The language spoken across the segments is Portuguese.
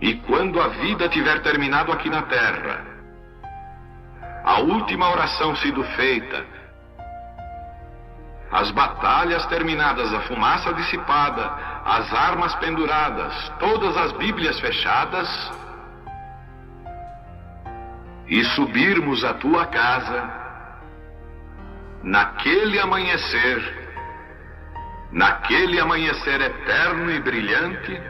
E quando a vida tiver terminado aqui na terra, a última oração sido feita, as batalhas terminadas, a fumaça dissipada, as armas penduradas, todas as Bíblias fechadas, e subirmos à tua casa, naquele amanhecer eterno e brilhante,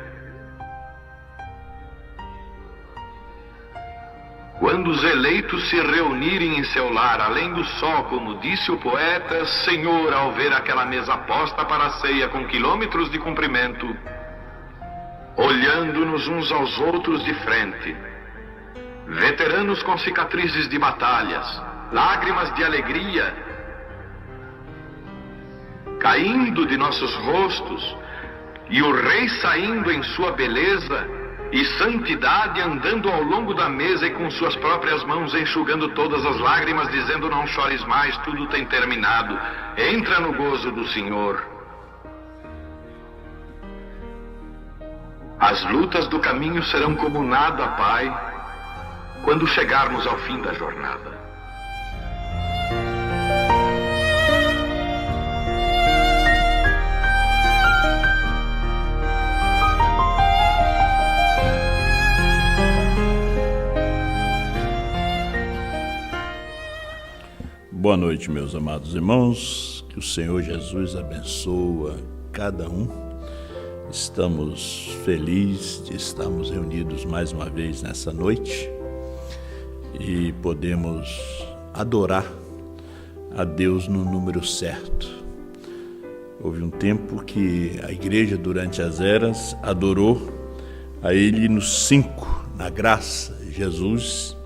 quando os eleitos se reunirem em seu lar, além do sol, como disse o poeta, Senhor, ao ver aquela mesa posta para a ceia com quilômetros de comprimento, olhando-nos uns aos outros de frente, veteranos com cicatrizes de batalhas, lágrimas de alegria caindo de nossos rostos, e o rei saindo em sua beleza e santidade, andando ao longo da mesa e com suas próprias mãos enxugando todas as lágrimas, dizendo: não chores mais, tudo tem terminado, entra no gozo do Senhor. As lutas do caminho serão como nada, Pai, quando chegarmos ao fim da jornada. Boa noite, meus amados irmãos, que o Senhor Jesus abençoa cada um. Estamos felizes de estarmos reunidos mais uma vez nessa noite e podemos adorar a Deus no número certo. Houve um tempo que a igreja, durante as eras, adorou a Ele nos 5, na graça, Jesus,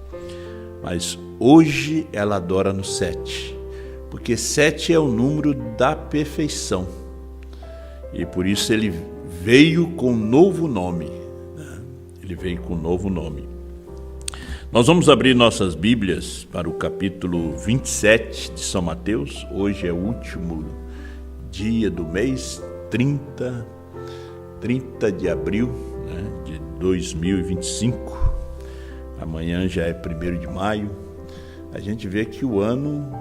mas hoje ela adora no 7, porque 7 é o número da perfeição, e por isso ele veio com um novo nome, né? Ele veio com um novo nome. Nós vamos abrir nossas Bíblias para o capítulo 27 de São Mateus. Hoje é o último dia do mês, 30 de abril, né, de 2025. Amanhã já é 1º de maio. A gente vê que o ano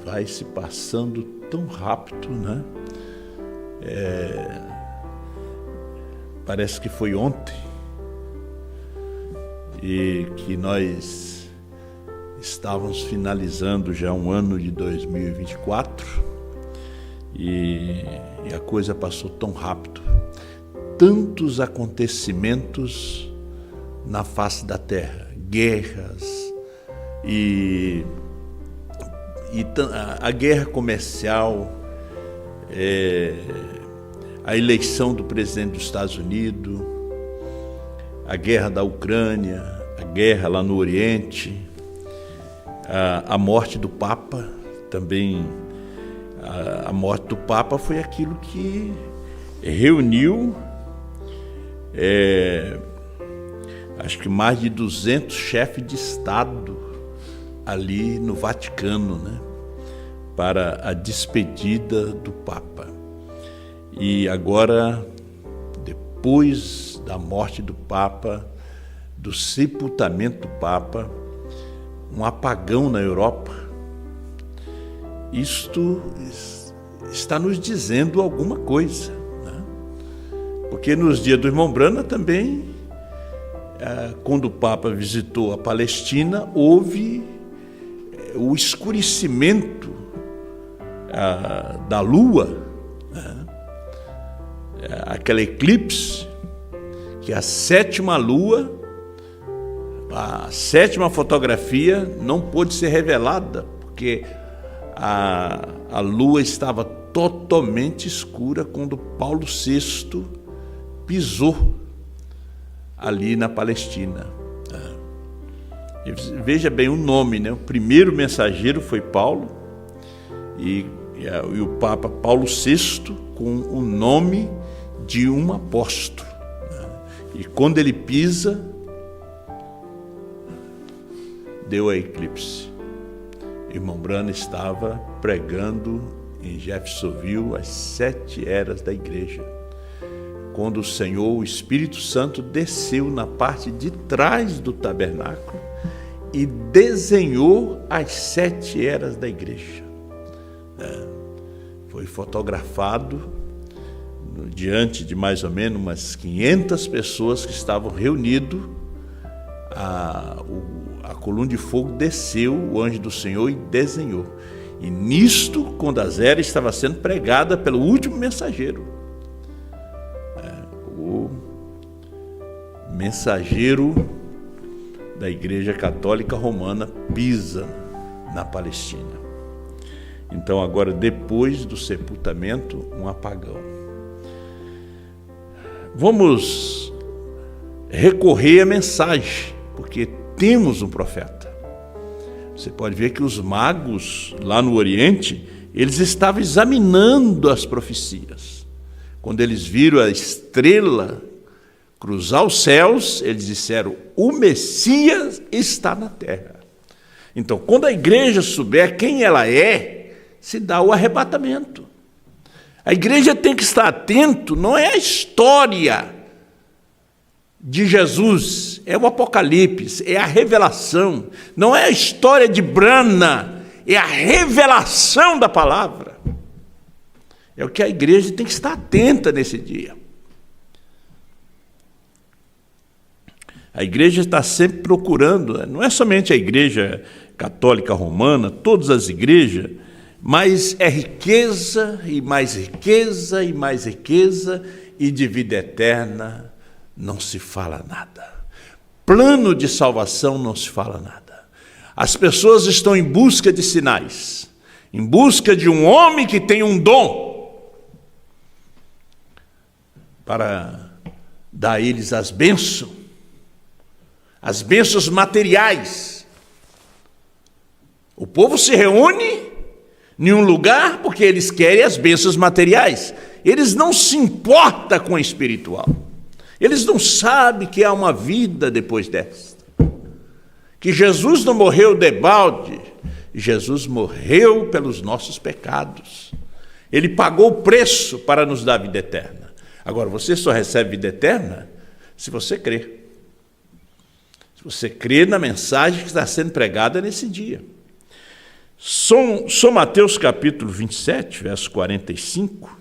vai se passando tão rápido, né? Parece que foi ontem e que nós estávamos finalizando já um ano de 2024 e a coisa passou tão rápido. Tantos acontecimentos na face da terra, guerras e a guerra comercial, a eleição do presidente dos Estados Unidos, a guerra da Ucrânia, a guerra lá no Oriente, a morte do Papa também. A morte do Papa foi aquilo que reuniu acho que mais de 200 chefes de Estado ali no Vaticano, né, para a despedida do Papa. E agora, depois da morte do Papa, do sepultamento do Papa, um apagão na Europa. Isto está nos dizendo alguma coisa, né? Porque nos dias do irmão Brana também, quando o Papa visitou a Palestina, houve o escurecimento da Lua, né? Aquele eclipse, que a 7ª Lua, a 7ª fotografia não pôde ser revelada, porque a Lua estava totalmente escura quando Paulo VI pisou ali na Palestina. E veja bem o nome, né? O primeiro mensageiro foi Paulo e o Papa Paulo VI com o nome de um apóstolo, né? E quando ele pisa, deu a eclipse. Irmão Brana estava pregando em Jeffersonville as 7 eras da igreja, quando o Senhor, o Espírito Santo, desceu na parte de trás do tabernáculo e desenhou as 7 eras da igreja. Foi fotografado diante de mais ou menos umas 500 pessoas que estavam reunidas. A coluna de fogo desceu, o anjo do Senhor, e desenhou. E nisto, quando as eras estava sendo pregada pelo último mensageiro, o mensageiro da Igreja Católica Romana pisa na Palestina. Então agora, depois do sepultamento, um apagão. Vamos recorrer à mensagem, porque temos um profeta. Você pode ver que os magos lá no Oriente, eles estavam examinando as profecias. Quando eles viram a estrela cruzar os céus, eles disseram: o Messias está na terra. Então, quando a igreja souber quem ela é, se dá o arrebatamento. A igreja tem que estar atento, não é a história de Jesus, é o Apocalipse, é a revelação, não é a história de Brana, é a revelação da palavra. É o que a igreja tem que estar atenta nesse dia. A igreja está sempre procurando, não é somente a igreja católica romana, todas as igrejas, mas é riqueza e mais riqueza e mais riqueza, e de vida eterna não se fala nada. Plano de salvação não se fala nada. As pessoas estão em busca de sinais, em busca de um homem que tem um dom para dar a eles as bênçãos materiais. O povo se reúne em um lugar porque eles querem as bênçãos materiais. Eles não se importam com o espiritual. Eles não sabem que há uma vida depois desta. Que Jesus não morreu debalde. Jesus morreu pelos nossos pecados. Ele pagou o preço para nos dar vida eterna. Agora, você só recebe vida eterna se você crer. Se você crer na mensagem que está sendo pregada nesse dia. São Mateus capítulo 27, verso 45.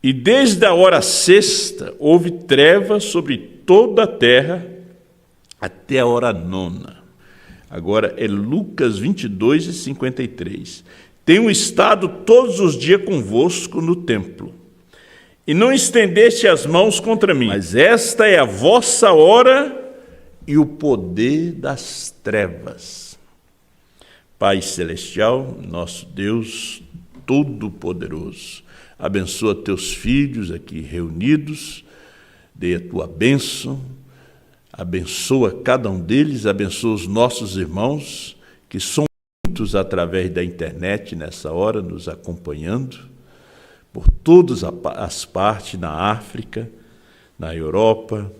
E desde a hora sexta houve trevas sobre toda a terra até a hora nona. Agora é Lucas 22 e 53. Tenho estado todos os dias convosco no templo, e não estendeste as mãos contra mim, mas esta é a vossa hora e o poder das trevas. Pai celestial, nosso Deus todo-poderoso, abençoa teus filhos aqui reunidos, dê a tua bênção, abençoa cada um deles, abençoa os nossos irmãos, que são muitos através da internet nessa hora, nos acompanhando, por todas as partes, na África, na Europa,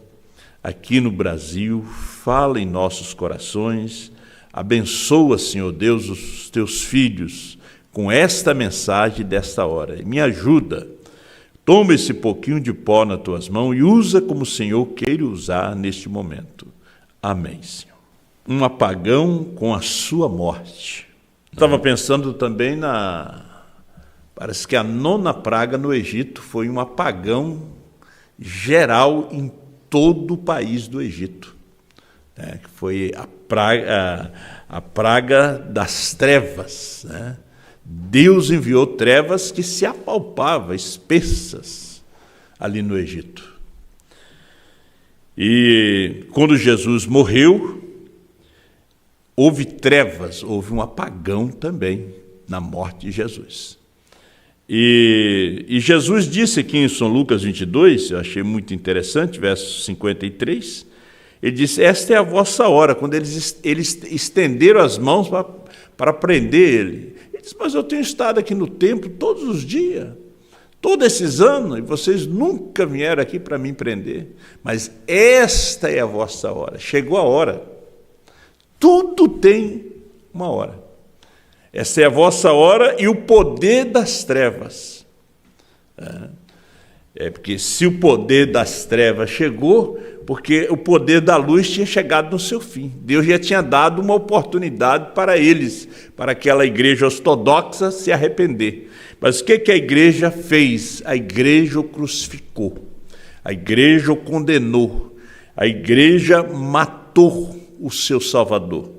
aqui no Brasil. Fala em nossos corações, abençoa, Senhor Deus, os teus filhos, com esta mensagem desta hora. Me ajuda, toma esse pouquinho de pó nas tuas mãos e usa como o Senhor queira usar neste momento. Amém, Senhor. Um apagão com a sua morte. Estava pensando também parece que a 9ª praga no Egito foi um apagão geral em todo o país do Egito. Que foi a praga das trevas, né? Deus enviou trevas que se apalpavam, espessas, ali no Egito. E quando Jesus morreu, houve trevas, houve um apagão também na morte de Jesus. E Jesus disse aqui em São Lucas 22, eu achei muito interessante, verso 53, ele disse: esta é a vossa hora, quando eles estenderam as mãos para prender ele. Ele disse: mas eu tenho estado aqui no templo todos os dias, todos esses anos, e vocês nunca vieram aqui para me prender. Mas esta é a vossa hora, chegou a hora. Tudo tem uma hora. Essa é a vossa hora e o poder das trevas. Porque se o poder das trevas chegou, porque o poder da luz tinha chegado no seu fim. Deus já tinha dado uma oportunidade para eles, para aquela igreja ortodoxa se arrepender. Mas o que a igreja fez? A igreja o crucificou, a igreja o condenou, a igreja matou o seu Salvador.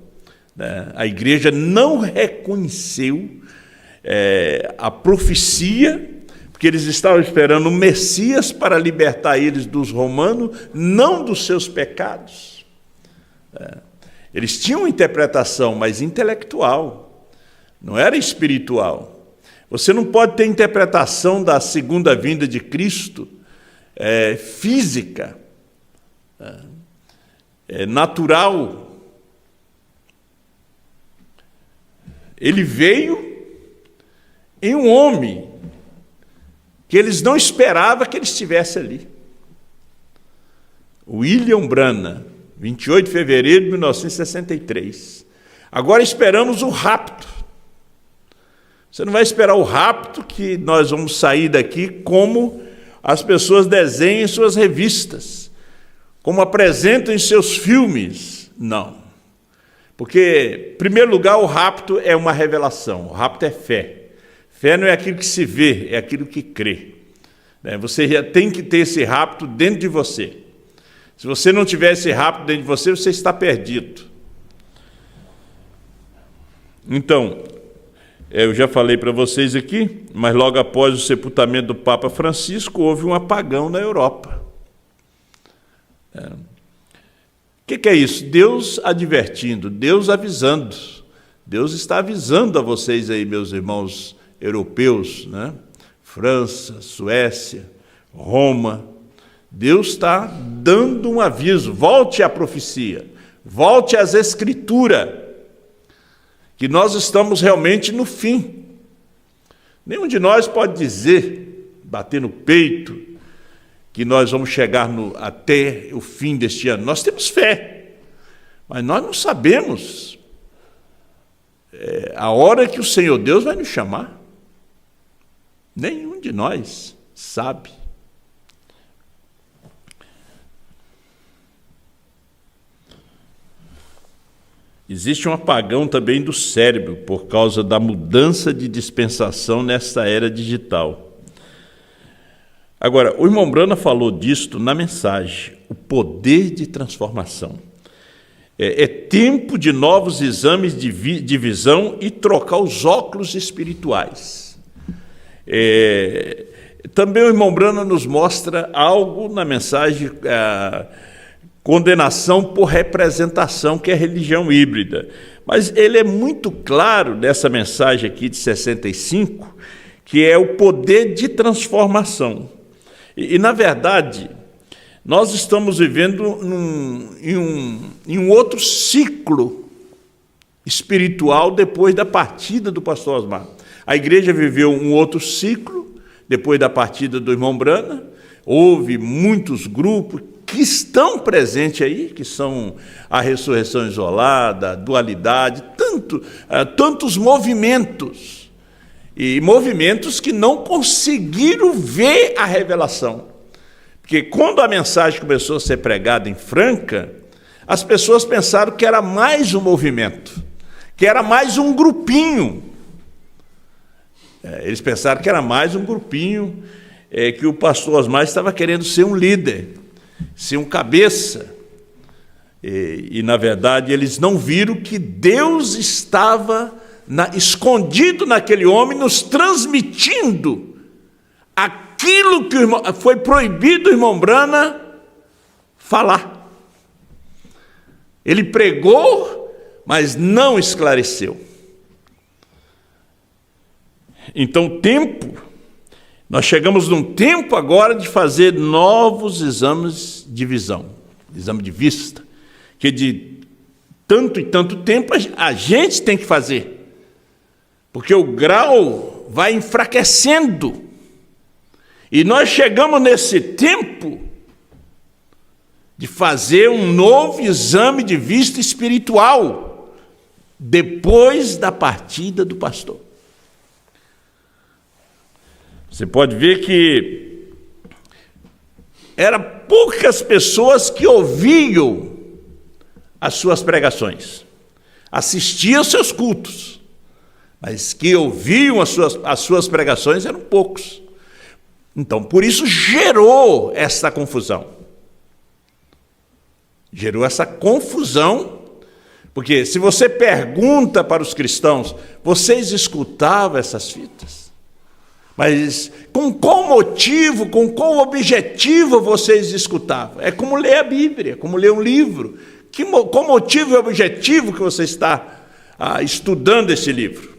A igreja não reconheceu a profecia, porque eles estavam esperando o Messias para libertar eles dos romanos, não dos seus pecados. Eles tinham uma interpretação, mas intelectual, não era espiritual. Você não pode ter interpretação da segunda vinda de Cristo física, natural. Ele veio em um homem que eles não esperavam que ele estivesse ali. William Branham, 28 de fevereiro de 1963. Agora esperamos o rapto. Você não vai esperar o rapto que nós vamos sair daqui como as pessoas desenham em suas revistas, como apresentam em seus filmes. Não. Porque, em primeiro lugar, o rapto é uma revelação, o rapto é fé. Fé não é aquilo que se vê, é aquilo que crê. Você já tem que ter esse rapto dentro de você. Se você não tiver esse rapto dentro de você, você está perdido. Então, eu já falei para vocês aqui, mas logo após o sepultamento do Papa Francisco, houve um apagão na Europa. O que é isso? Deus advertindo, Deus avisando. Deus está avisando a vocês aí, meus irmãos europeus, França, Suécia, Roma. Deus está dando um aviso. Volte à profecia, volte às Escrituras, que nós estamos realmente no fim. Nenhum de nós pode dizer, bater no peito, que nós vamos chegar até o fim deste ano. Nós temos fé, mas nós não sabemos a hora que o Senhor Deus vai nos chamar. Nenhum de nós sabe. Existe um apagão também do cérebro por causa da mudança de dispensação nesta era digital. Agora, o irmão Branham falou disto na mensagem, o poder de transformação. É tempo de novos exames de visão e trocar os óculos espirituais. Também o irmão Branham nos mostra algo na mensagem, condenação por representação, que é a religião híbrida. Mas ele é muito claro nessa mensagem aqui de 65, que é o poder de transformação. E na verdade, nós estamos vivendo em um outro ciclo espiritual depois da partida do pastor Osmar. A igreja viveu um outro ciclo depois da partida do irmão Branham. Houve muitos grupos que estão presentes aí, que são a ressurreição isolada, a dualidade, tantos movimentos, e movimentos que não conseguiram ver a revelação. Porque quando a mensagem começou a ser pregada em Franca, as pessoas pensaram que era mais um movimento, que era mais um grupinho. Eles pensaram que era mais um grupinho, que o pastor Osmar estava querendo ser um líder, ser um cabeça. E na verdade, eles não viram que Deus estava escondido naquele homem, nos transmitindo aquilo que foi proibido o irmão Branham falar. Ele pregou, mas não esclareceu. Então, nós chegamos num tempo agora de fazer novos exames de visão, exame de vista, que de tanto e tanto tempo a gente tem que fazer, porque o grau vai enfraquecendo, e nós chegamos nesse tempo de fazer um novo exame de vista espiritual, depois da partida do pastor. Você pode ver que eram poucas pessoas que ouviam as suas pregações, assistiam aos seus cultos, mas que ouviam as suas pregações eram poucos. Então, por isso gerou essa confusão. Gerou essa confusão, porque se você pergunta para os cristãos, vocês escutavam essas fitas? Mas com qual motivo, com qual objetivo vocês escutavam? É como ler a Bíblia, como ler um livro. Qual motivo e objetivo que você está estudando esse livro?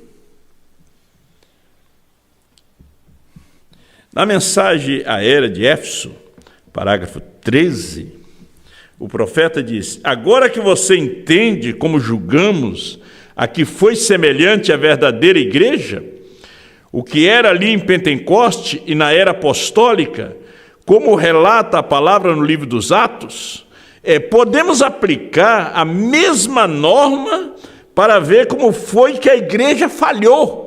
Na mensagem à era de Éfeso, parágrafo 13, o profeta diz: agora que você entende como julgamos a que foi semelhante à verdadeira igreja, o que era ali em Pentecoste e na era apostólica, como relata a palavra no livro dos Atos, podemos aplicar a mesma norma para ver como foi que a igreja falhou.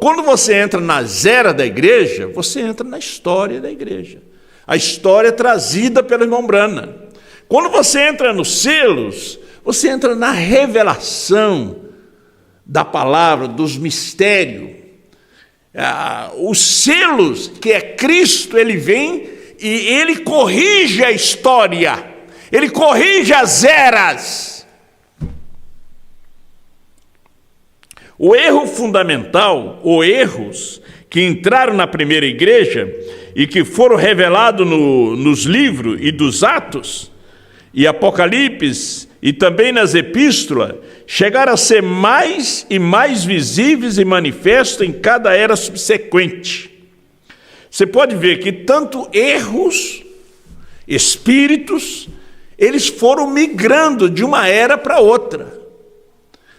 Quando você entra nas eras da igreja, você entra na história da igreja. A história trazida pelo irmão Branham. Quando você entra nos selos, você entra na revelação da palavra, dos mistérios. Os selos, que é Cristo, ele vem e ele corrige a história, ele corrige as eras. O erro fundamental, ou erros que entraram na primeira igreja e que foram revelados nos livros e dos Atos e Apocalipse e também nas epístolas, chegaram a ser mais e mais visíveis e manifestos em cada era subsequente. Você pode ver que tanto erros, espíritos, eles foram migrando de uma era para outra.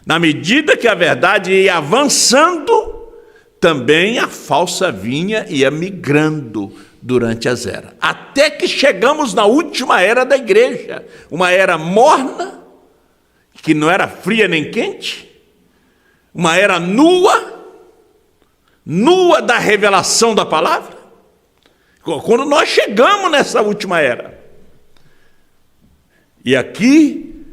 Na medida que a verdade ia avançando, também a falsa vinha ia migrando durante as eras. Até que chegamos na última era da igreja, uma era morna, que não era fria nem quente, uma era nua da revelação da palavra. Quando nós chegamos nessa última era. E aqui,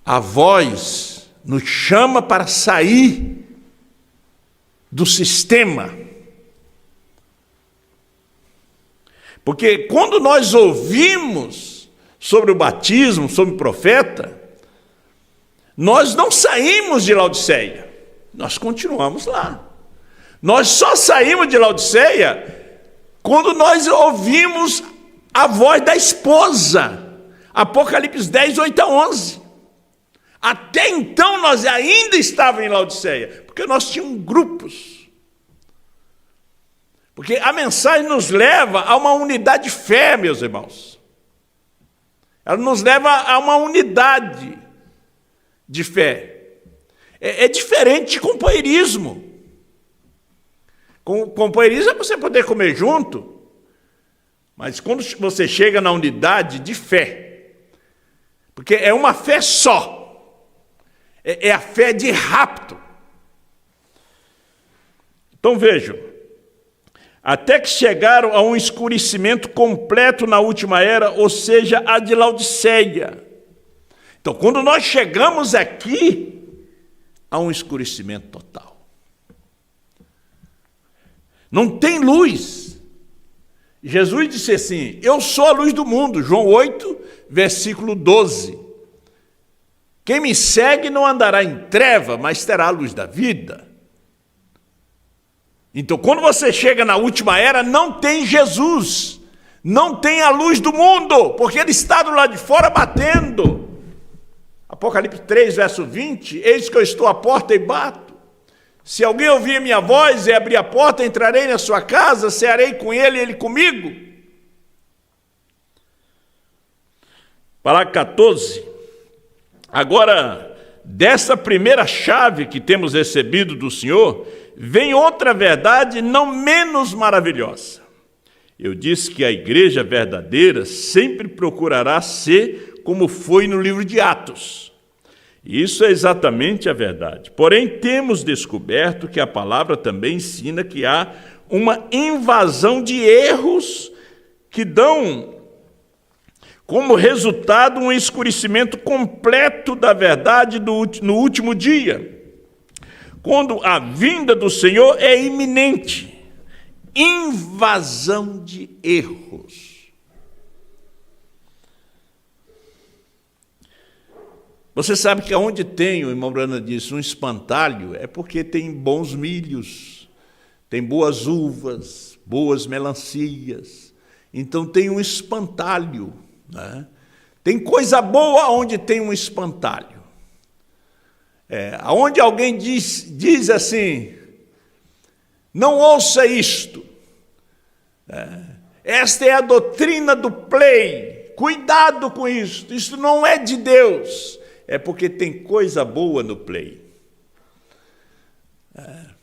a voz nos chama para sair do sistema. Porque quando nós ouvimos sobre o batismo, sobre o profeta, nós não saímos de Laodiceia, nós continuamos lá. Nós só saímos de Laodiceia quando nós ouvimos a voz da esposa, Apocalipse 10, 8 a 11. Até então nós ainda estávamos em Laodiceia, porque nós tínhamos grupos. Porque a mensagem nos leva a uma unidade de fé, meus irmãos. Ela nos leva a uma unidade de fé. É diferente de companheirismo. Companheirismo é você poder comer junto, mas quando você chega na unidade de fé, porque é uma fé só, é a fé de rapto. Então vejam, até que chegaram a um escurecimento completo na última era, ou seja, a de Laodiceia. Então, quando nós chegamos aqui, há um escurecimento total. Não tem luz. Jesus disse assim: eu sou a luz do mundo, João 8, versículo 12. Quem me segue não andará em treva, mas terá a luz da vida. Então, quando você chega na última era, não tem Jesus, não tem a luz do mundo, porque ele está do lado de fora batendo. Apocalipse 3, verso 20, eis que eu estou à porta e bato. Se alguém ouvir a minha voz e abrir a porta, entrarei na sua casa, cearei com ele e ele comigo. Parágrafo 14. Agora, dessa primeira chave que temos recebido do Senhor, vem outra verdade não menos maravilhosa. Eu disse que a igreja verdadeira sempre procurará ser como foi no livro de Atos. Isso é exatamente a verdade. Porém, temos descoberto que a palavra também ensina que há uma invasão de erros que dão como resultado um escurecimento completo da verdade no último dia, quando a vinda do Senhor é iminente. Invasão de erros. Você sabe que onde tem, o irmão Brana disse, um espantalho, é porque tem bons milhos, tem boas uvas, boas melancias. Então tem um espantalho, né? Tem coisa boa onde tem um espantalho. Onde alguém diz assim, não ouça isto. Esta é a doutrina do play. Cuidado com isso. Isso não é de Deus. É porque tem coisa boa no play.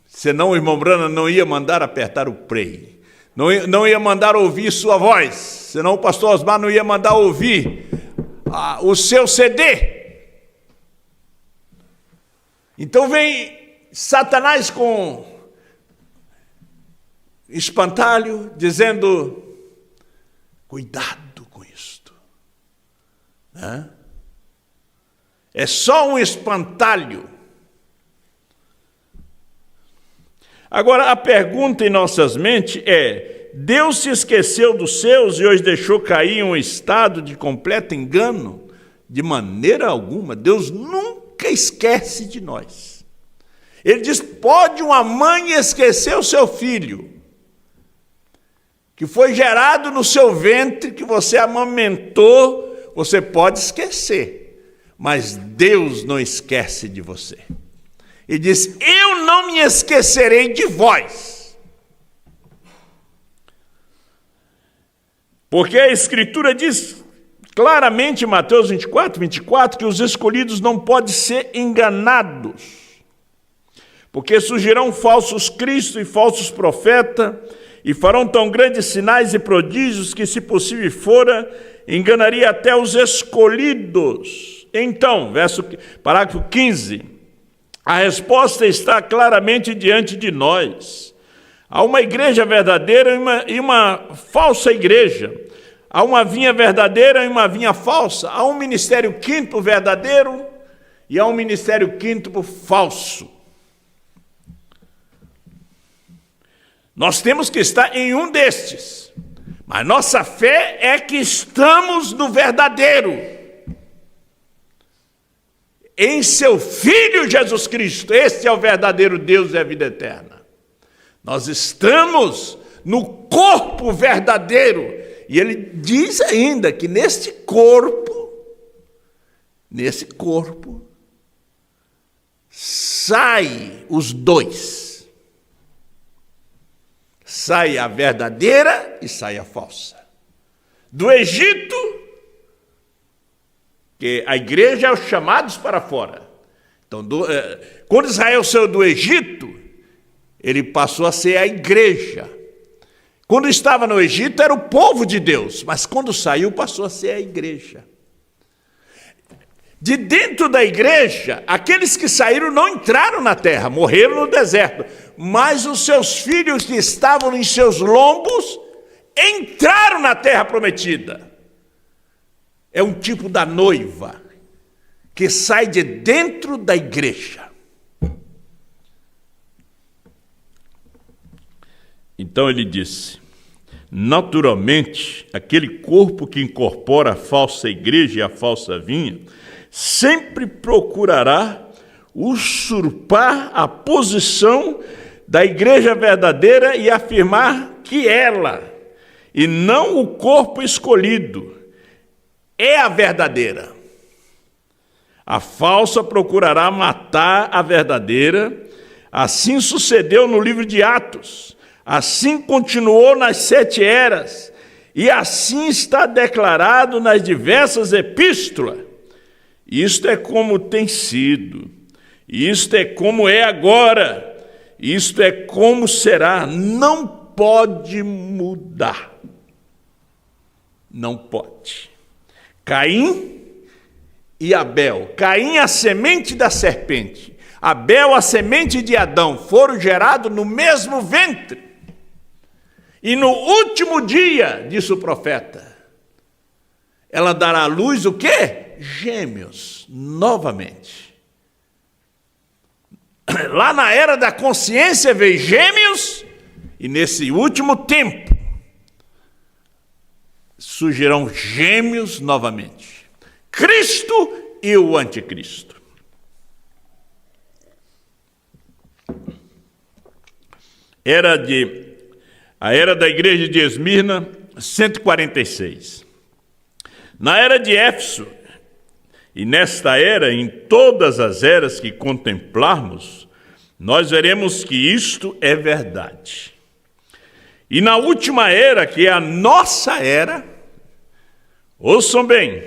Senão o irmão Brana não ia mandar apertar o play. Não ia mandar ouvir sua voz. Senão o pastor Osmar não ia mandar ouvir o seu CD. Então vem Satanás com espantalho, dizendo, cuidado com isto. É só um espantalho. Agora, a pergunta em nossas mentes é, Deus se esqueceu dos seus e os deixou cair em um estado de completo engano? De maneira alguma. Deus nunca esquece de nós. Ele diz, pode uma mãe esquecer o seu filho, que foi gerado no seu ventre, que você amamentou, você pode esquecer. Mas Deus não esquece de você. Ele diz, eu não me esquecerei de vós. Porque a Escritura diz claramente em Mateus 24, que os escolhidos não podem ser enganados. Porque surgirão falsos cristos e falsos profetas, e farão tão grandes sinais e prodígios que, se possível fora, enganaria até os escolhidos. Então, parágrafo 15, a resposta está claramente diante de nós. Há uma igreja verdadeira e uma falsa igreja. Há uma vinha verdadeira e uma vinha falsa. Há um ministério quinto verdadeiro e há um ministério quinto falso. Nós temos que estar em um destes, mas nossa fé é que estamos no verdadeiro, em seu Filho Jesus Cristo. Este é o verdadeiro Deus e a vida eterna. Nós estamos no corpo verdadeiro. E ele diz ainda que nesse corpo, sai os dois. Sai a verdadeira e sai a falsa. Do Egito, que a igreja é os chamados para fora. Então, quando Israel saiu do Egito, ele passou a ser a igreja. Quando estava no Egito, era o povo de Deus, mas quando saiu, passou a ser a igreja. De dentro da igreja, aqueles que saíram não entraram na terra, morreram no deserto, mas os seus filhos que estavam em seus lombos entraram na terra prometida. É um tipo da noiva que sai de dentro da igreja. Então ele disse, naturalmente, aquele corpo que incorpora a falsa igreja e a falsa vinha, sempre procurará usurpar a posição da igreja verdadeira e afirmar que ela, e não o corpo escolhido, é a verdadeira. A falsa procurará matar a verdadeira. Assim sucedeu no livro de Atos. Assim continuou nas 7 eras. E assim está declarado nas diversas epístolas. Isto é como tem sido. Isto é como é agora. Isto é como será. Não pode mudar. Não pode. Caim e Abel. Caim, a semente da serpente. Abel, a semente de Adão. Foram gerados no mesmo ventre. E no último dia, disse o profeta, ela dará à luz o quê? Gêmeos, novamente. Lá na era da consciência veio gêmeos, e nesse último tempo surgirão gêmeos novamente. Cristo e o anticristo. A era da igreja de Esmirna, 146. Na era de Éfeso, e nesta era, em todas as eras que contemplarmos, nós veremos que isto é verdade. E na última era, que é a nossa era, ouçam bem,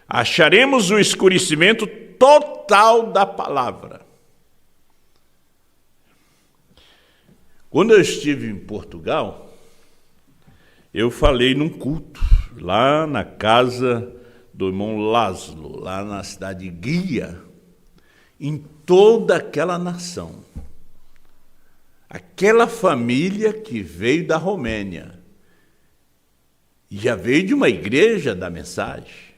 acharemos o escurecimento total da palavra. Quando eu estive em Portugal, eu falei num culto, lá na casa do irmão Lázaro, lá na cidade de Guia, em toda aquela nação. Aquela família que veio da Romênia, e já veio de uma igreja da mensagem,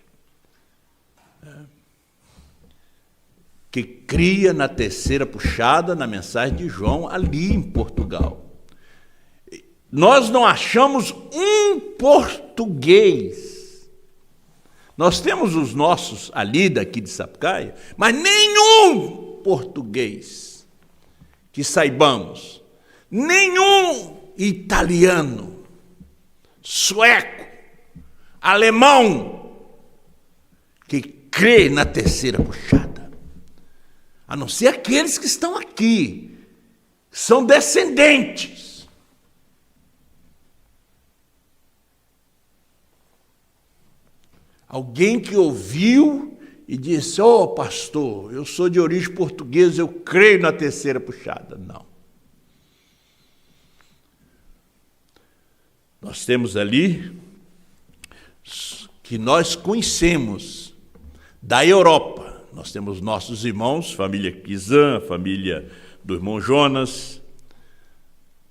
que cria na terceira puxada, na mensagem de João, ali em Portugal. Nós não achamos um português. Nós temos os nossos ali, daqui de Sapucaia, mas nenhum português que saibamos, nenhum italiano, sueco, alemão, que crê na terceira puxada. A não ser aqueles que estão aqui, são descendentes. Alguém que ouviu e disse, pastor, eu sou de origem portuguesa, eu creio na terceira puxada. Não. Nós temos ali, que nós conhecemos, da Europa. Nós temos nossos irmãos, família Kizan, família do irmão Jonas,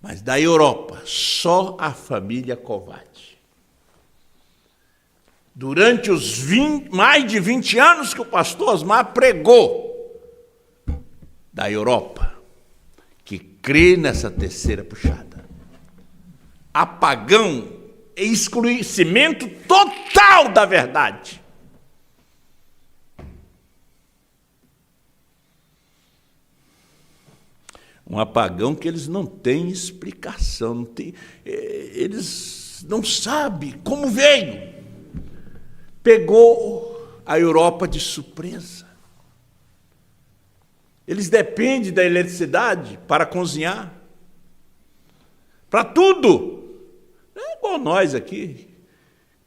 mas da Europa, só a família Covatti. Durante os mais de 20 anos que o pastor Osmar pregou, da Europa, que crê nessa terceira puxada. Apagão e esclarecimento total da verdade. Um apagão que eles não têm explicação, eles não sabem como veio. Pegou a Europa de surpresa. Eles dependem da eletricidade para cozinhar, para tudo. Não é igual nós aqui,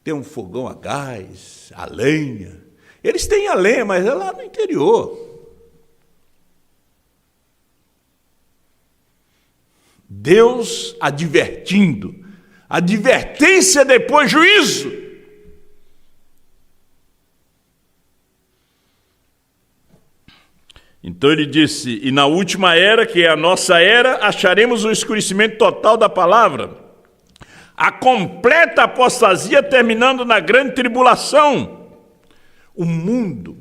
tem um fogão a gás, a lenha. Eles têm a lenha, mas é lá no interior. Deus advertindo, advertência depois juízo. Então ele disse, e na última era, que é a nossa era, acharemos o escurecimento total da palavra, a completa apostasia terminando na grande tribulação. O mundo,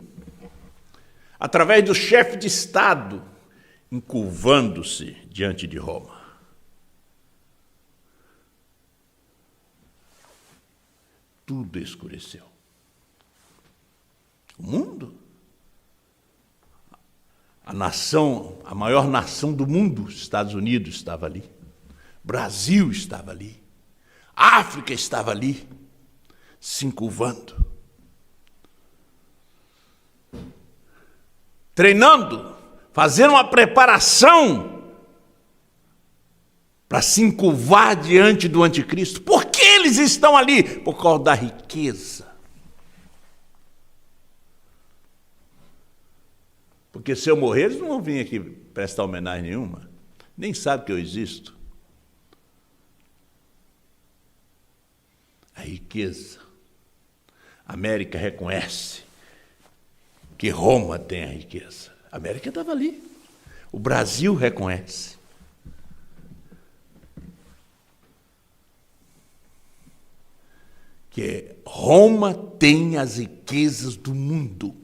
através do chefe de Estado, encurvando-se diante de Roma. Tudo escureceu. O mundo, a nação, a maior nação do mundo, Estados Unidos estava ali, Brasil estava ali, África estava ali, se encurvando, treinando, fazendo uma preparação para se encurvar diante do anticristo. Por que eles estão ali? Por causa da riqueza. Porque se eu morrer, eles não vão vir aqui prestar homenagem nenhuma. Nem sabem que eu existo. A riqueza. A América reconhece que Roma tem a riqueza. A América estava ali. O Brasil reconhece. que Roma tem as riquezas do mundo.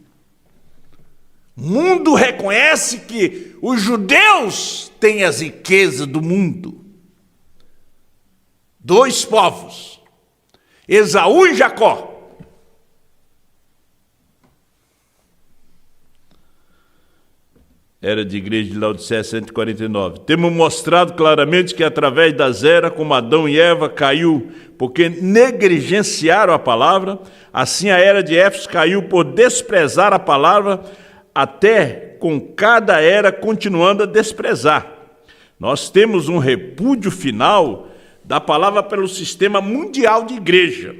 O mundo reconhece que os judeus têm as riquezas do mundo. Dois povos, Esaú e Jacó. Era de Igreja de Laodiceia 149. Temos mostrado claramente que através das eras, como Adão e Eva caiu porque negligenciaram a palavra, assim a era de Éfeso caiu por desprezar a palavra, até com cada era continuando a desprezar. Nós temos um repúdio final da palavra pelo sistema mundial de igreja.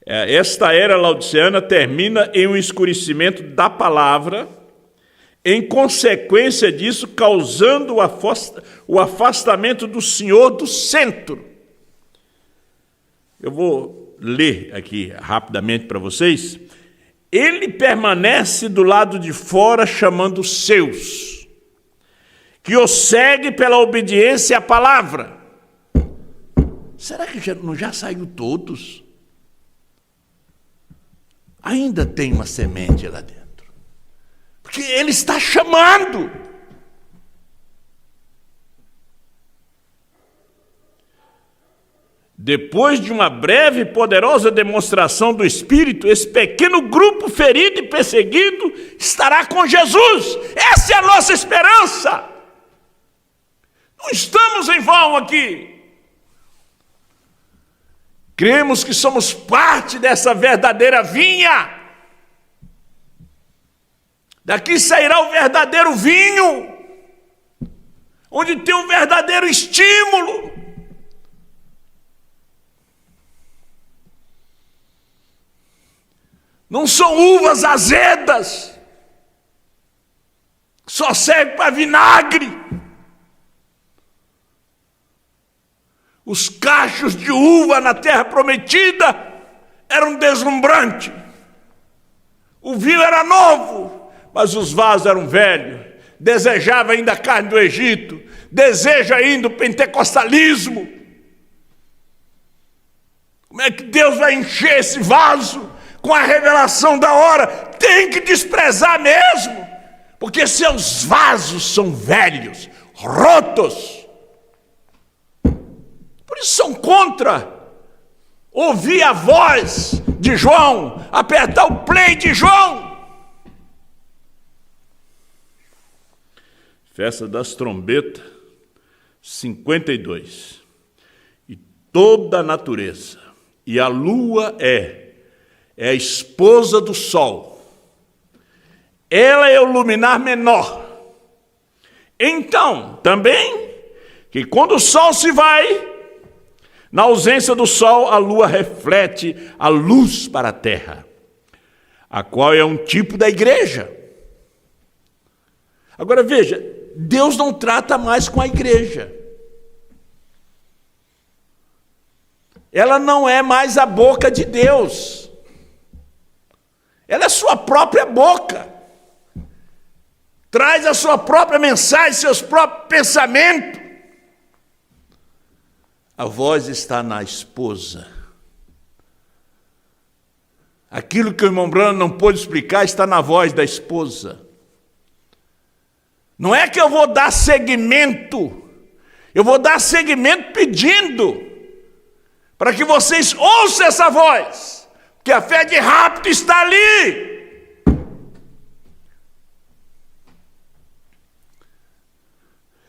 Esta era laodiceana termina em um escurecimento da palavra, em consequência disso, causando o afastamento do Senhor do centro. Eu vou ler aqui rapidamente para vocês. Ele permanece do lado de fora, chamando os seus, que o segue pela obediência à palavra. Será que já saiu todos? Ainda tem uma semente lá dentro. Porque ele está chamando. Depois de uma breve e poderosa demonstração do Espírito, esse pequeno grupo ferido e perseguido estará com Jesus. Essa é a nossa esperança. Não estamos em vão aqui. Cremos que somos parte dessa verdadeira vinha. Daqui sairá o verdadeiro vinho, onde tem um verdadeiro estímulo. Não são uvas azedas, só serve para vinagre. Os cachos de uva na terra prometida eram deslumbrantes. O vinho era novo, mas os vasos eram velhos. Desejava ainda a carne do Egito, deseja ainda o pentecostalismo. Como é que Deus vai encher esse vaso com a revelação da hora? Tem que desprezar mesmo, porque seus vasos são velhos, rotos. Por isso são contra ouvir a voz de João, apertar o play de João. Festa das Trombetas, 52. E toda a natureza, e a lua é a esposa do sol. Ela é o luminar menor. Então, também, que quando o sol se vai, na ausência do sol, a lua reflete a luz para a terra, a qual é um tipo da igreja. Agora veja, Deus não trata mais com a igreja. Ela não é mais a boca de Deus. Ela é sua própria boca. Traz a sua própria mensagem, seus próprios pensamentos. A voz está na esposa. Aquilo que o irmão Branham não pôde explicar está na voz da esposa. Não é que eu vou dar seguimento, eu vou dar seguimento pedindo para que vocês ouçam essa voz, que a fé de rápido está ali.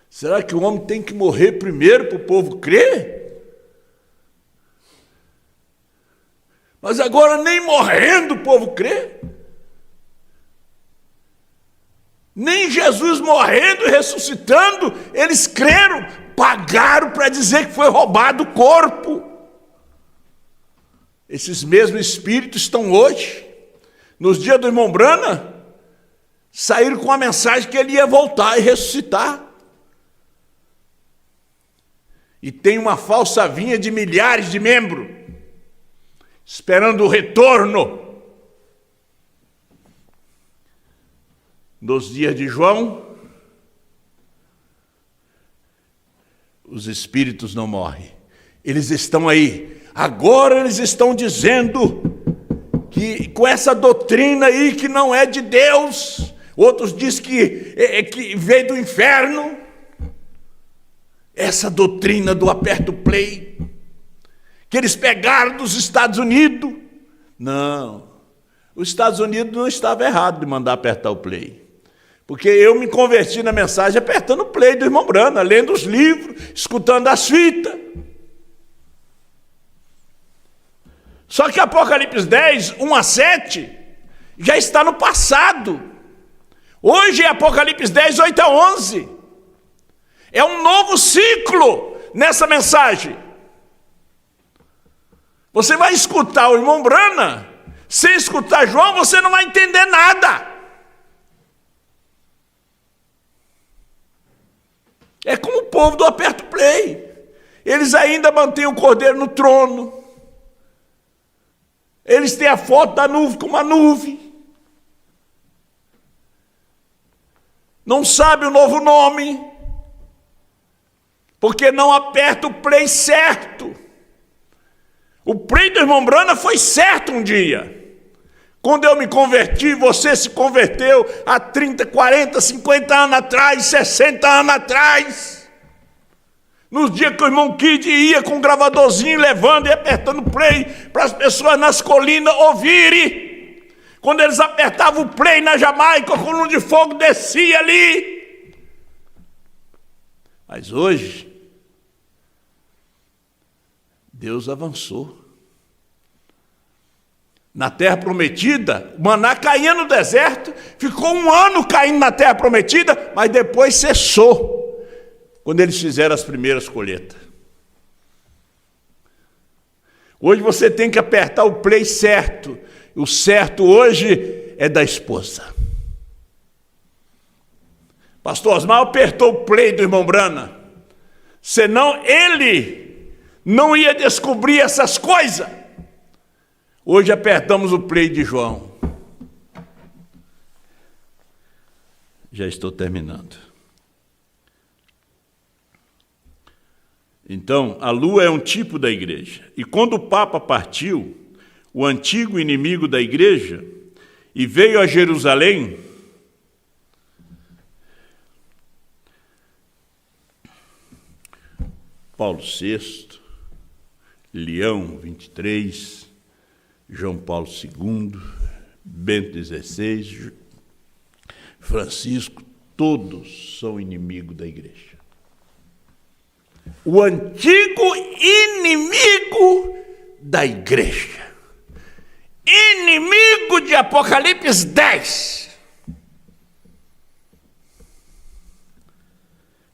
Será que o homem tem que morrer primeiro para o povo crer? Mas agora nem morrendo o povo crê. Nem Jesus morrendo e ressuscitando, eles creram, pagaram para dizer que foi roubado o corpo. Esses mesmos espíritos estão hoje, nos dias do irmão Branham, saíram com a mensagem que ele ia voltar e ressuscitar. E tem uma falsa vinha de milhares de membros, esperando o retorno. Nos dias de João, os espíritos não morrem. Eles estão aí, agora eles estão dizendo que com essa doutrina aí que não é de Deus, outros dizem que veio do inferno, essa doutrina do aperto play, que eles pegaram dos Estados Unidos. Não, os Estados Unidos não estava errado de mandar apertar o play, porque eu me converti na mensagem apertando o play do irmão Brana, lendo os livros, escutando as fitas. Só que Apocalipse 10, 1 a 7, já está no passado. Hoje é Apocalipse 10, 8 a 11. É um novo ciclo nessa mensagem. Você vai escutar o irmão Brana, sem escutar João, você não vai entender nada. É como o povo do aperto play. Eles ainda mantêm o cordeiro no trono. Eles têm a foto da nuvem como uma nuvem. Não sabe o novo nome, porque não aperta o play certo. O play do irmão Brana foi certo um dia. Quando eu me converti, você se converteu há 30, 40, 50 anos atrás, 60 anos atrás. Nos dias que o irmão Kid ia com um gravadorzinho levando e apertando play para as pessoas nas colinas ouvirem. Quando eles apertavam o play na Jamaica, a coluna de fogo descia ali. Mas hoje, Deus avançou. Na terra prometida, o maná caía no deserto, ficou 1 ano caindo na terra prometida, mas depois cessou, quando eles fizeram as primeiras colheitas. Hoje você tem que apertar o play certo. O certo hoje é da esposa. Pastor Osmar apertou o play do irmão Brana, senão ele não ia descobrir essas coisas. Hoje apertamos o play de João. Já estou terminando. Então, a lua é um tipo da igreja. E quando o Papa partiu, o antigo inimigo da igreja, e veio a Jerusalém, Paulo VI, Leão 23, João Paulo II, Bento XVI, Francisco, todos são inimigos da igreja. O antigo inimigo da igreja. Inimigo de Apocalipse 10.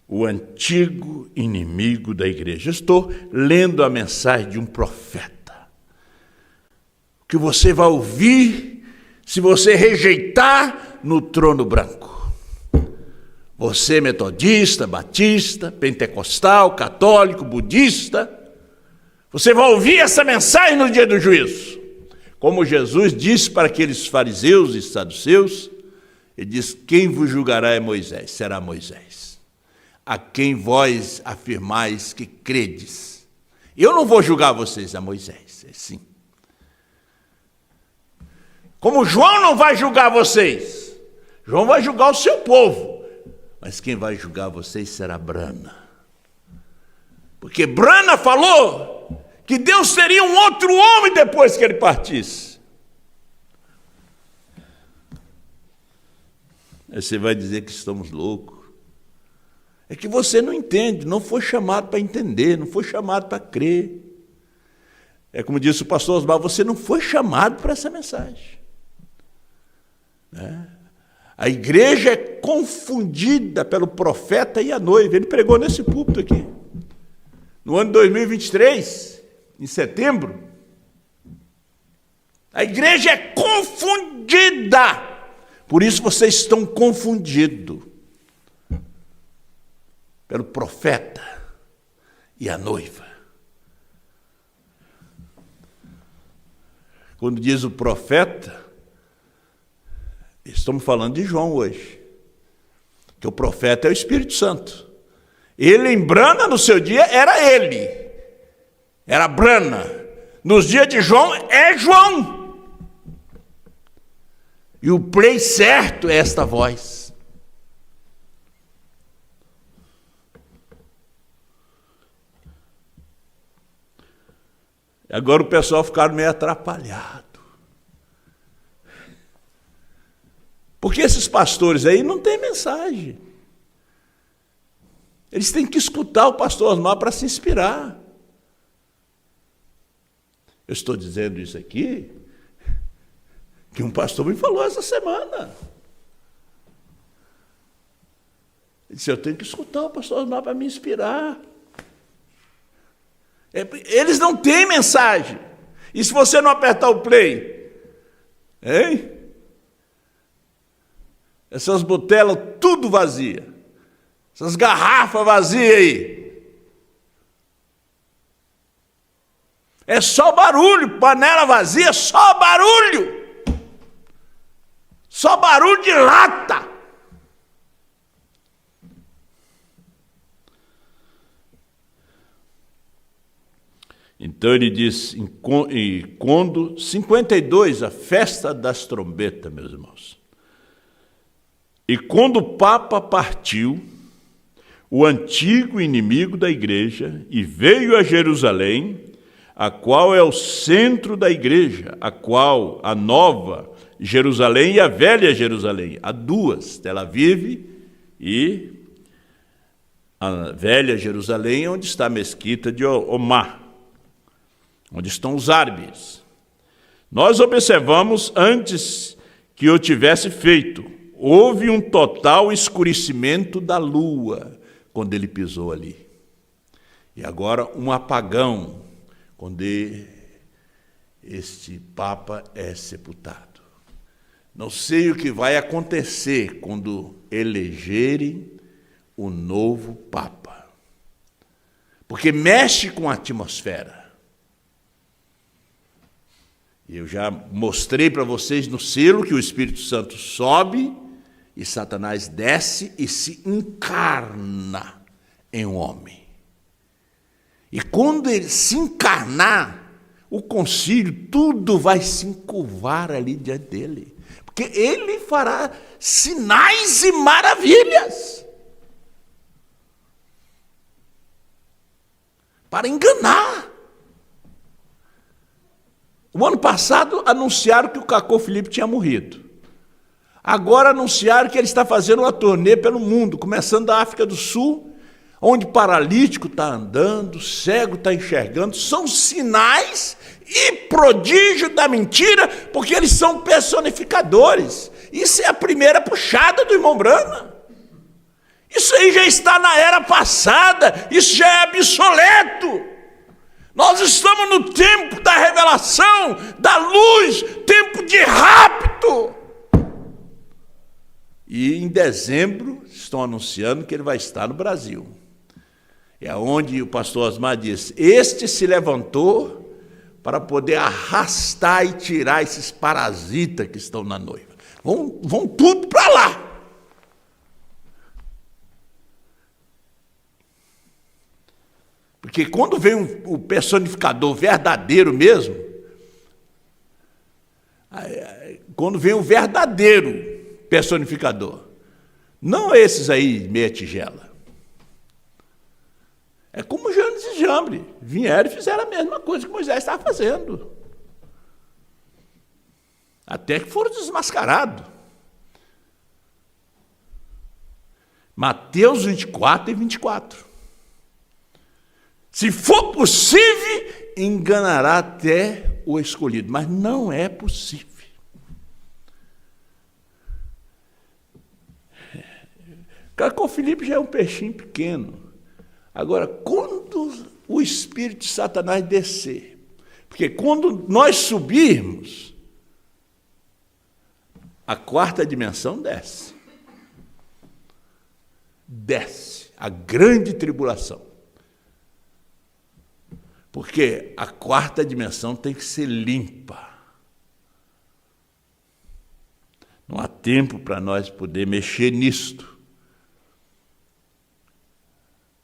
O antigo inimigo da igreja. Estou lendo a mensagem de um profeta, que você vai ouvir se você rejeitar no trono branco. Você metodista, batista, pentecostal, católico, budista, você vai ouvir essa mensagem no dia do juízo. Como Jesus disse para aqueles fariseus e saduceus, ele diz: quem vos julgará é Moisés, será Moisés, a quem vós afirmais que credes. Eu não vou julgar vocês, a Moisés, é sim. Como João não vai julgar vocês, João vai julgar o seu povo, mas quem vai julgar vocês será Brana. Porque Brana falou que Deus seria um outro homem depois que ele partisse. Aí você vai dizer que estamos loucos. É que você não entende, não foi chamado para entender, não foi chamado para crer. É como disse o pastor Osmar, você não foi chamado para essa mensagem. A igreja é confundida pelo profeta e a noiva. Ele pregou nesse púlpito aqui. No ano de 2023, em setembro, a igreja é confundida. Por isso vocês estão confundidos pelo profeta e a noiva. Quando diz o profeta, estamos falando de João hoje, que o profeta é o Espírito Santo. Ele em Brana, no seu dia, era ele. Era Brana. Nos dias de João, é João. E o play certo é esta voz. Agora o pessoal ficaram meio atrapalhado. Porque esses pastores aí não têm mensagem. Eles têm que escutar o pastor Osmar para se inspirar. Eu estou dizendo isso aqui, que um pastor me falou essa semana. Ele disse, eu tenho que escutar o pastor Osmar para me inspirar. Eles não têm mensagem. E se você não apertar o play? Hein? Essas botelas tudo vazia. Essas garrafas vazias aí. É só barulho, panela vazia, só barulho. Só barulho de lata. Então ele diz, em Côndo 52, a festa das trombetas, meus irmãos. E quando o Papa partiu, o antigo inimigo da igreja, e veio a Jerusalém, a qual é o centro da igreja, a qual a nova Jerusalém e a velha Jerusalém, há duas, Tel Aviv e a velha Jerusalém, onde está a mesquita de Omar, onde estão os árabes. Nós observamos antes que eu tivesse feito, houve um total escurecimento da lua quando ele pisou ali. E agora um apagão quando este Papa é sepultado. Não sei o que vai acontecer quando elegerem o novo Papa, porque mexe com a atmosfera. Eu já mostrei para vocês no selo que o Espírito Santo sobe e Satanás desce e se encarna em um homem. E quando ele se encarnar, o concílio, tudo vai se encurvar ali diante dele. Porque ele fará sinais e maravilhas para enganar. O ano passado anunciaram que o Cacô Felipe tinha morrido. Agora anunciaram que ele está fazendo uma turnê pelo mundo, começando da África do Sul, onde paralítico está andando, cego está enxergando. São sinais e prodígio da mentira, porque eles são personificadores. Isso é a primeira puxada do irmão Brana. Isso aí já está na era passada, isso já é obsoleto. Nós estamos no tempo da revelação, da luz, tempo de rapto. E em dezembro estão anunciando que ele vai estar no Brasil. É onde o pastor Osmar diz, este se levantou para poder arrastar e tirar esses parasitas que estão na noiva. Vão tudo para lá. Porque quando vem o personificador verdadeiro mesmo, quando vem o verdadeiro personificador, não esses aí meia tigela. É como Janes e Jambre, vieram e fizeram a mesma coisa que Moisés estava fazendo. Até que foram desmascarados. Mateus 24 e 24. Se for possível, enganará até o escolhido. Mas não é possível. Cacô Felipe já é um peixinho pequeno. Agora, quando o espírito de Satanás descer, porque quando nós subirmos, a quarta dimensão desce. Desce. A grande tribulação. Porque a quarta dimensão tem que ser limpa. Não há tempo para nós poder mexer nisto.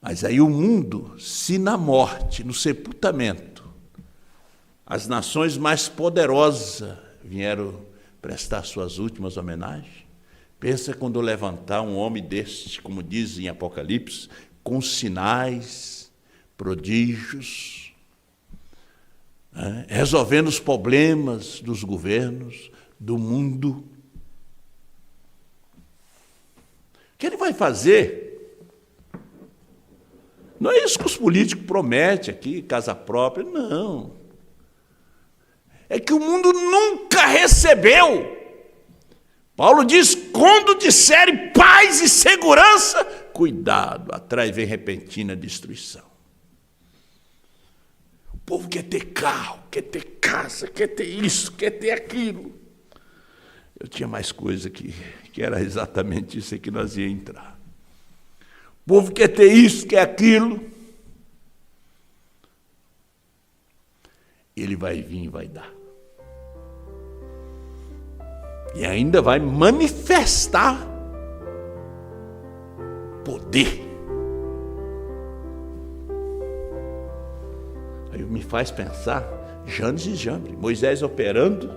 Mas aí o mundo, se na morte, no sepultamento, As nações mais poderosas vieram prestar suas últimas homenagens. Pensa quando levantar um homem deste, como diz em Apocalipse, com sinais, prodígios, resolvendo os problemas dos governos, do mundo. O que ele vai fazer? Não é isso que os políticos prometem aqui, casa própria, não. É que o mundo nunca recebeu. Paulo diz, quando disserem paz e segurança, cuidado, atrás vem repentina destruição. O povo quer ter carro, quer ter casa, quer ter isso, quer ter aquilo. Eu tinha mais coisa que era exatamente isso aí que nós ia entrar. O povo quer ter isso, quer aquilo. Ele vai vir e vai dar. E ainda vai manifestar poder. Aí me faz pensar, Janes e Jambre, Moisés operando.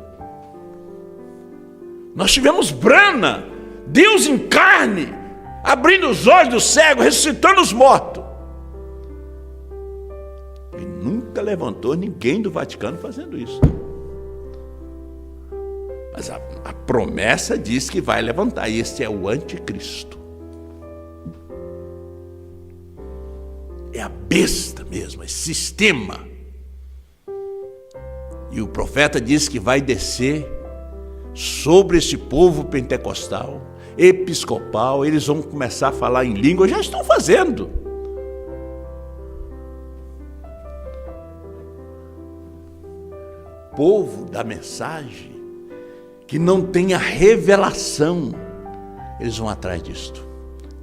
Nós tivemos Brana, Deus em carne, abrindo os olhos do cego, ressuscitando os mortos. E nunca levantou ninguém do Vaticano fazendo isso. Mas a promessa diz que vai levantar. E este é o anticristo. É a besta mesmo, é sistema. E o profeta diz que vai descer sobre esse povo pentecostal, episcopal. Eles vão começar a falar em língua. Já estão fazendo. Povo da mensagem que não tem a revelação, eles vão atrás disto.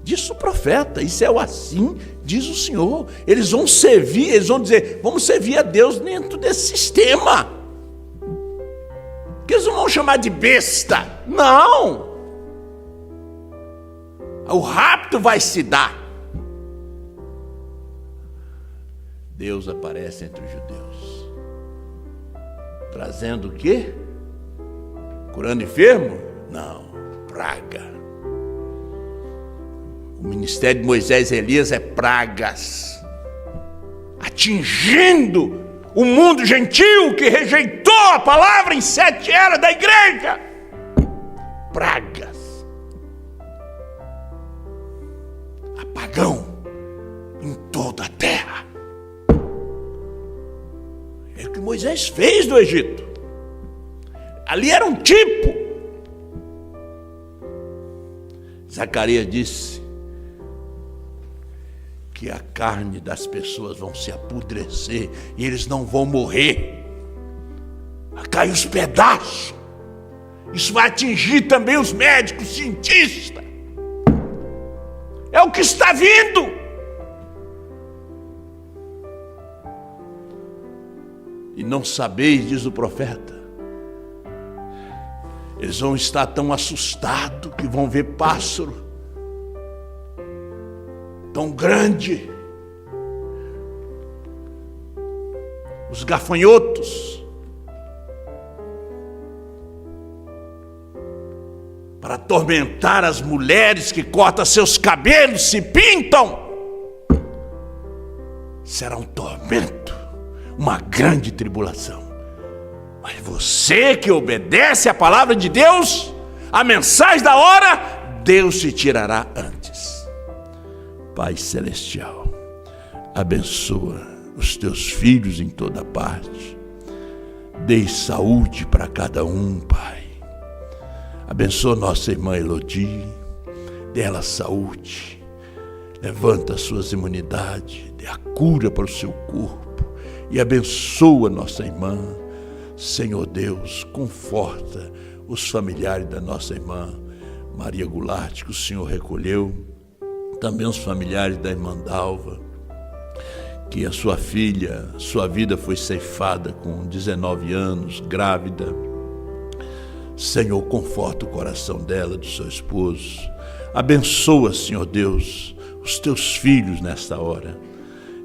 Diz o profeta, isso é o assim, diz o Senhor. Eles vão servir, eles vão dizer, vamos servir a Deus dentro desse sistema. Que eles não vão chamar de besta, não. O rapto vai se dar. Deus aparece entre os judeus, trazendo o quê? Curando enfermo? Não, praga. O ministério de Moisés e Elias é pragas, atingindo o mundo gentil que rejeitou a palavra em 7 eras da igreja. Pragas. Apagão em toda a terra. É o que Moisés fez no Egito. Ali era um tipo. Zacarias disse que a carne das pessoas vão se apodrecer e eles não vão morrer. Vai cair os pedaços. Isso vai atingir também os médicos, os cientistas. É o que está vindo. E não sabeis, diz o profeta. Eles vão estar tão assustados que vão ver pássaro tão grande. Os gafanhotos. Para atormentar as mulheres que cortam seus cabelos, se pintam. Será um tormento, uma grande tribulação. Mas você que obedece à palavra de Deus, a mensagem da hora, Deus te tirará antes. Pai Celestial, abençoa os teus filhos em toda parte. Dê saúde para cada um, Pai. Abençoa nossa irmã Elodie, dê ela saúde. Levanta as suas imunidades, dê a cura para o seu corpo. E abençoa nossa irmã. Senhor Deus, conforta os familiares da nossa irmã Maria Goulart, que o Senhor recolheu, também os familiares da irmã Dalva, que a sua filha, sua vida foi ceifada com 19 anos, grávida. Senhor, conforta o coração dela, do seu esposo. Abençoa, Senhor Deus, os teus filhos nesta hora.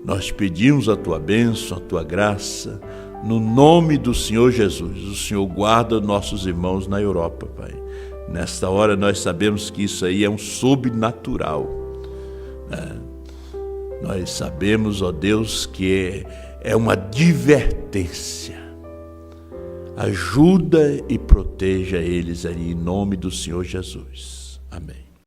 Nós pedimos a tua bênção, a tua graça No nome do Senhor Jesus, o Senhor guarda nossos irmãos na Europa, Pai. Nesta hora nós sabemos que isso aí é um sobrenatural, né? Nós sabemos, ó Deus, que é uma advertência. Ajuda e proteja eles aí em nome do Senhor Jesus. Amém.